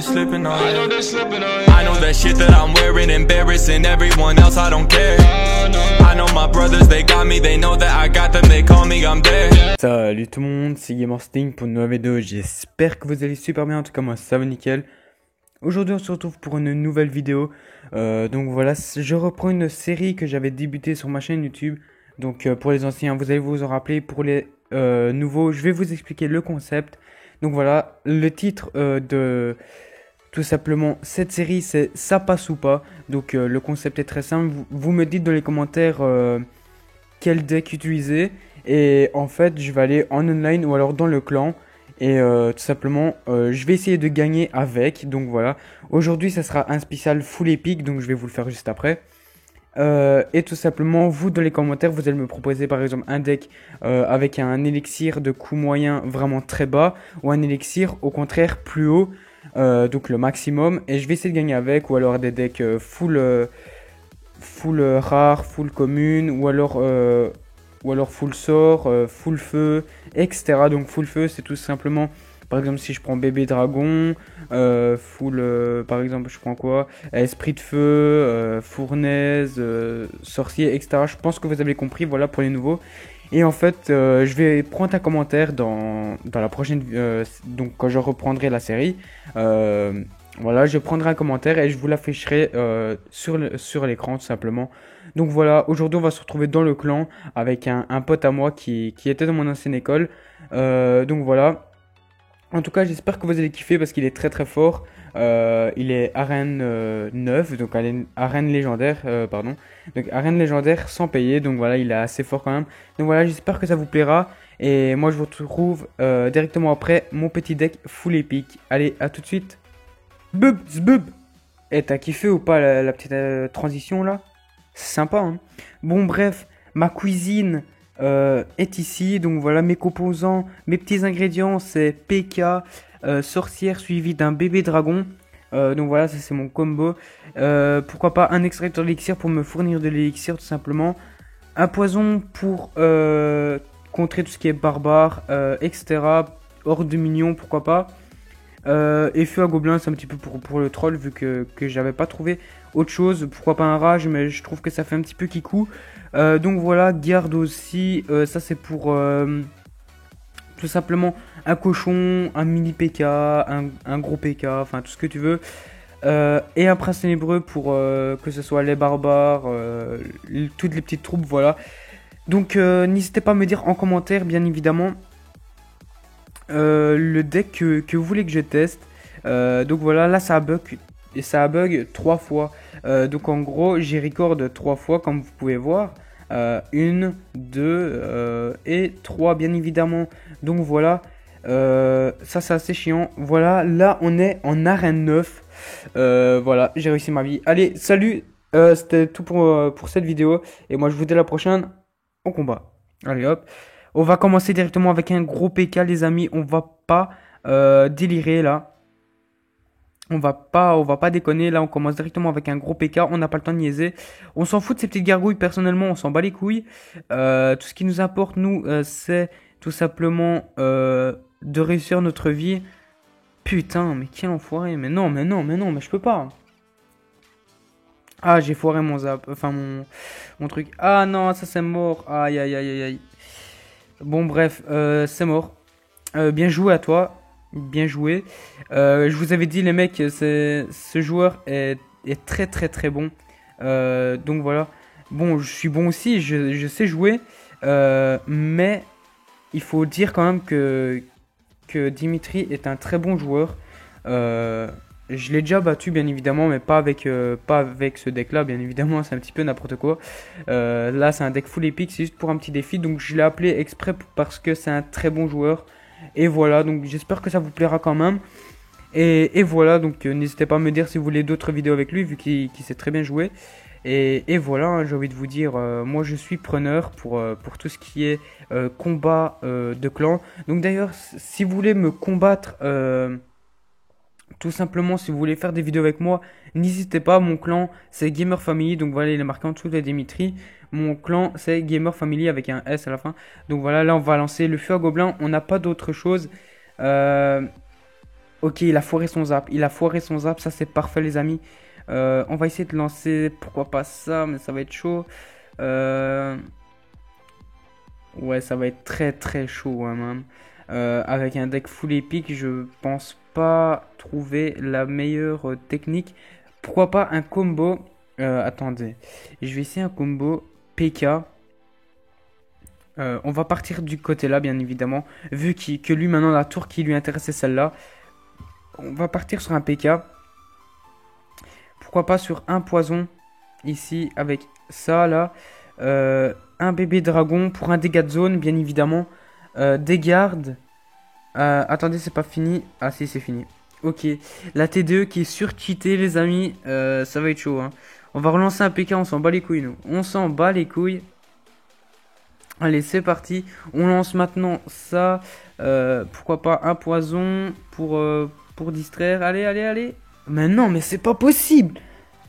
Slipping on you. I know that shit that I'm wearing embarrassing everyone else, I don't care. I know my brothers, they got me, they know that I got them, they call me, I'm there. Salut tout le monde, c'est GamerSting pour une nouvelle vidéo, j'espère que vous allez super bien, en tout cas moi ça va nickel. Aujourd'hui on se retrouve pour une nouvelle vidéo, donc voilà, je reprends une série que j'avais débutée sur ma chaîne YouTube. Donc pour les anciens, vous allez vous en rappeler, pour les nouveaux, je vais vous expliquer le concept. Donc voilà, le titre de tout simplement cette série c'est ça passe ou pas. Donc le concept est très simple, vous me dites dans les commentaires quel deck utiliser. Et en fait je vais aller en online ou alors dans le clan. Et tout simplement je vais essayer de gagner avec. Donc voilà, aujourd'hui ça sera un spécial full épique, donc je vais vous le faire juste après. Et tout simplement, vous dans les commentaires, vous allez me proposer par exemple un deck avec un élixir de coût moyen vraiment très bas, ou un élixir au contraire plus haut, donc le maximum, et je vais essayer de gagner avec, ou alors des decks full rare, full commune, ou alors full sort, full feu, etc. Donc full feu c'est tout simplement, par exemple si je prends bébé dragon, par exemple je prends quoi, esprit de feu, fournaise, sorcier, etc. Je pense que vous avez compris, voilà pour les nouveaux. Et en fait je vais prendre un commentaire dans la prochaine, donc quand je reprendrai la série, voilà, je prendrai un commentaire et je vous l'afficherai sur l'écran tout simplement. Donc voilà, aujourd'hui on va se retrouver dans le clan avec un pote à moi qui était dans mon ancienne école. Donc voilà. En tout cas, j'espère que vous allez kiffer parce qu'il est très très fort. Il est arène 9, donc arène légendaire, pardon. Donc arène légendaire sans payer, donc voilà, il est assez fort quand même. Donc voilà, j'espère que ça vous plaira. Et moi, je vous retrouve directement après mon petit deck full épique. Allez, à tout de suite. Bub, zbub. Eh, t'as kiffé ou pas la petite transition là? C'est sympa, hein. Bon, bref, ma cuisine est ici. Donc voilà, mes composants, mes petits ingrédients, c'est PK, sorcière suivi d'un bébé dragon. Donc voilà, ça c'est mon combo. Pourquoi pas un extracteur d'élixir pour me fournir de l'élixir tout simplement. Un poison pour contrer tout ce qui est barbare, etc. Horde de minions, pourquoi pas. Et feu à gobelin, c'est un petit peu pour le troll, vu que j'avais pas trouvé autre chose. Pourquoi pas un rage, mais je trouve que ça fait un petit peu kikou. Donc voilà, garde aussi, ça c'est pour tout simplement un cochon, un mini PK, un gros PK, enfin tout ce que tu veux. Et un prince ténébreux pour que ce soit les barbares, toutes les petites troupes, voilà. Donc n'hésitez pas à me dire en commentaire, bien évidemment, le deck que vous voulez que je teste. Donc voilà, là ça a bug 3 fois. Donc en gros j'ai record 3 fois comme vous pouvez voir. 1, 2 et 3 bien évidemment. Donc voilà, ça c'est assez chiant. Voilà, là on est en arène 9. Voilà, j'ai réussi ma vie. Allez, salut, c'était tout pour cette vidéo. Et moi je vous dis à la prochaine au combat. Allez hop. On va commencer directement avec un gros PK les amis, on va pas délirer là. On va pas déconner, là on commence directement avec un gros PK, on n'a pas le temps de niaiser. On s'en fout de ces petites gargouilles, personnellement on s'en bat les couilles. Tout ce qui nous importe nous, c'est tout simplement de réussir notre vie. Putain, mais quel enfoiré, mais non, mais je peux pas. Ah, j'ai foiré mon zap, enfin mon truc. Ah non, ça c'est mort, aïe aïe aïe aïe. Bon bref, c'est mort. Bien joué à toi. Bien joué. Je vous avais dit les mecs, ce joueur est très très très bon. Donc voilà. Bon, je suis bon aussi, je sais jouer. Mais il faut dire quand même que Dimitri est un très bon joueur. Je l'ai déjà battu bien évidemment, mais pas avec ce deck là, bien évidemment, c'est un petit peu n'importe quoi. Là c'est un deck full épique, c'est juste pour un petit défi, donc je l'ai appelé exprès parce que c'est un très bon joueur. Et voilà, donc j'espère que ça vous plaira quand même. Et voilà, donc n'hésitez pas à me dire si vous voulez d'autres vidéos avec lui, vu qu'il sait très bien jouer. Et voilà, hein, j'ai envie de vous dire, moi je suis preneur pour tout ce qui est combat de clan. Donc d'ailleurs, si vous voulez me combattre... tout simplement, si vous voulez faire des vidéos avec moi, n'hésitez pas. Mon clan c'est Gamer Family, donc voilà, il est marqué en dessous de Dimitri. Mon clan c'est Gamer Family avec un S à la fin. Donc voilà, là on va lancer le feu à gobelin, on n'a pas d'autre chose. Ok, il a foiré son zap. Il a foiré son zap. Ça, c'est parfait, les amis. On va essayer de lancer. Pourquoi pas ça, mais ça va être chaud. Ouais, ça va être très très chaud, hein, même. Avec un deck full épique, je pense pas trouver la meilleure technique. Pourquoi pas un combo. Attendez. Je vais essayer un combo PK. On va partir du côté là, bien évidemment. Vu que lui, maintenant, la tour qui lui intéresse, c'est celle-là. On va partir sur un PK. Pourquoi pas sur un poison. Ici, avec ça, là. Un bébé dragon pour un dégât de zone, bien évidemment. Des gardes. Attendez, c'est pas fini. Ah, si, c'est fini. Ok. La T2 qui est surcheatée, les amis. Ça va être chaud, hein. On va relancer un PK, on s'en bat les couilles, nous. On s'en bat les couilles. Allez, c'est parti. On lance maintenant ça. Pourquoi pas un poison pour distraire. Allez, allez, allez. Mais non, mais c'est pas possible.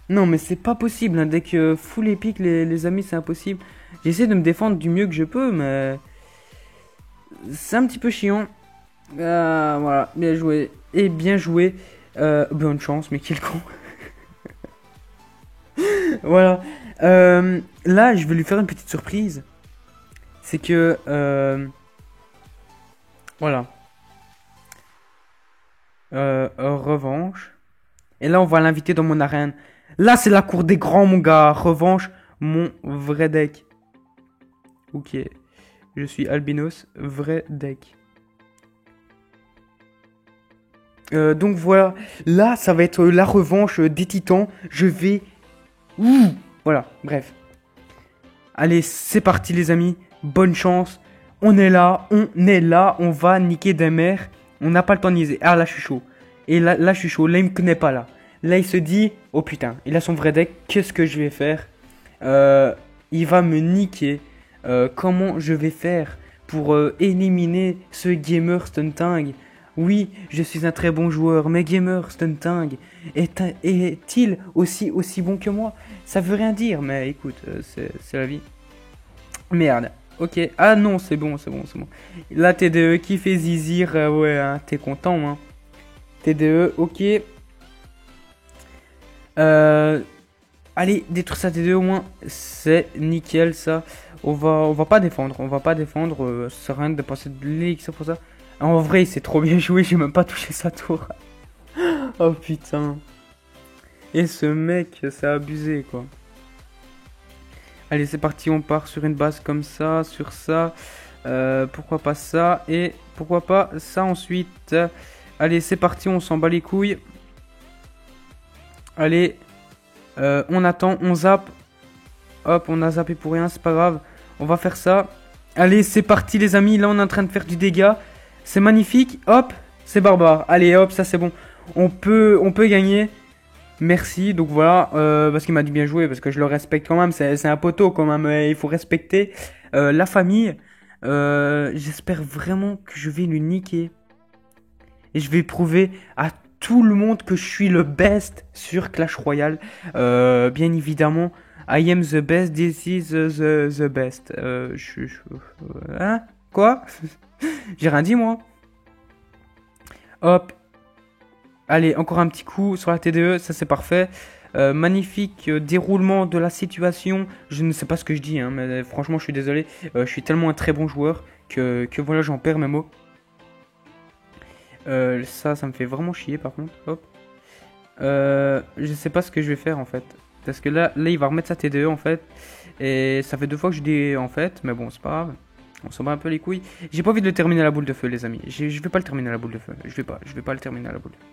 Non, mais c'est pas possible. Un deck full épique, les amis, c'est impossible. J'essaie de me défendre du mieux que je peux, mais c'est un petit peu chiant. Voilà, bien joué. Et bien joué. Bonne chance, mais quel con. Voilà. Là, je vais lui faire une petite surprise. C'est que... voilà. Revanche. Et là, on va l'inviter dans mon arène. Là, c'est la cour des grands, mon gars. Revanche, mon vrai deck. Ok. Je suis Albinos, vrai deck. Donc voilà. Là, ça va être la revanche des titans. Je vais... Ouh, voilà, bref. Allez, c'est parti, les amis. Bonne chance. On est là. On va niquer des mers. On n'a pas le temps de niaiser. Ah, là, je suis chaud. Et là, je suis chaud. Là, il me connaît pas, là. Là, il se dit, oh putain, il a son vrai deck. Qu'est-ce que je vais faire? Il va me niquer. Comment je vais faire pour éliminer ce gamer stunting? Oui, je suis un très bon joueur, mais gamer stunting est-il aussi bon que moi? Ça veut rien dire, mais écoute, c'est la vie. Merde. Ok. Ah non, c'est bon. La TDE qui fait zizir, ouais, hein, t'es content, hein. TDE, ok. Allez, détruire sa TDE au moins, c'est nickel ça. On va pas défendre, ça sert à rien de passer de l'élixir pour ça. En vrai, c'est trop bien joué, j'ai même pas touché sa tour. Oh putain. Et ce mec, c'est abusé quoi. Allez, c'est parti, on part sur une base comme ça, sur ça. Pourquoi pas ça? Et pourquoi pas ça ensuite? Allez, c'est parti, on s'en bat les couilles. Allez, on attend, on zappe. Hop, on a zappé pour rien, c'est pas grave. On va faire ça. Allez, c'est parti les amis, là on est en train de faire du dégât. C'est magnifique, hop, c'est barbare. Allez, hop, ça c'est bon. On peut gagner. Merci, donc voilà, parce qu'il m'a dit bien joué, parce que je le respecte quand même, c'est un poteau quand même, il faut respecter la famille. J'espère vraiment que je vais lui niquer. Et je vais prouver à tout le monde que je suis le best sur Clash Royale. Bien évidemment, I am the best, this is the best. Hein? Quoi? J'ai rien dit moi. Hop. Allez, encore un petit coup sur la TDE, ça c'est parfait. Magnifique déroulement de la situation. Je ne sais pas ce que je dis, hein, mais franchement je suis désolé. Je suis tellement un très bon joueur que voilà, j'en perds mes mots. Ça me fait vraiment chier par contre. Hop. Je sais pas ce que je vais faire en fait. Parce que là il va remettre sa TDE en fait. Et ça fait 2 fois que je dis en fait. Mais bon, c'est pas grave. On s'en bat un peu les couilles. J'ai pas envie de le terminer à la boule de feu, les amis. Je vais pas le terminer à la boule de feu. Je vais pas le terminer à la boule de feu.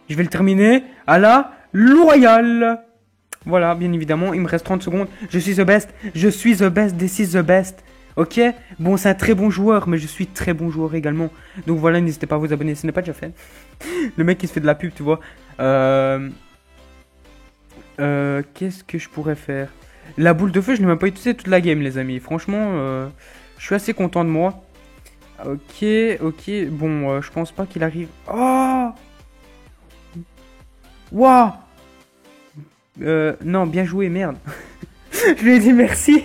Je vais le terminer à la loyale. Voilà, bien évidemment, il me reste 30 secondes. Je suis the best. Je suis the best. This is the best. Ok? Bon, c'est un très bon joueur, mais je suis très bon joueur également. Donc voilà, n'hésitez pas à vous abonner. Ce n'est pas déjà fait. Le mec qui se fait de la pub, tu vois. Qu'est-ce que je pourrais faire? La boule de feu, je n'ai même pas utilisé toute la game, les amis. Franchement, je suis assez content de moi. Ok. Bon, je pense pas qu'il arrive. Oh! Waouh! Non, bien joué, merde. Je lui ai dit merci.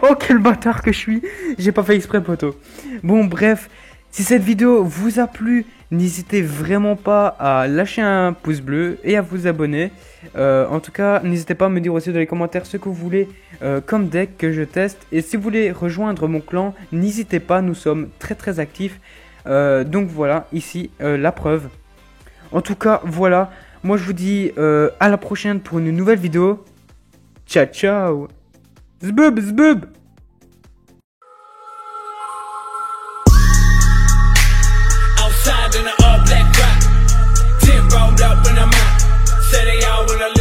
Oh, quel bâtard que je suis. J'ai pas fait exprès, poteau. Bon, bref. Si cette vidéo vous a plu, N'hésitez vraiment pas à lâcher un pouce bleu et à vous abonner. En tout cas, n'hésitez pas à me dire aussi dans les commentaires ce que vous voulez comme deck que je teste. Et si vous voulez rejoindre mon clan, n'hésitez pas, nous sommes très actifs. Donc voilà, ici la preuve. En tout cas, voilà. Moi je vous dis à la prochaine pour une nouvelle vidéo. Ciao ciao. Zbub zbub. In an all black crowd, 10 rolled up when I'm out. Say they all wanna live.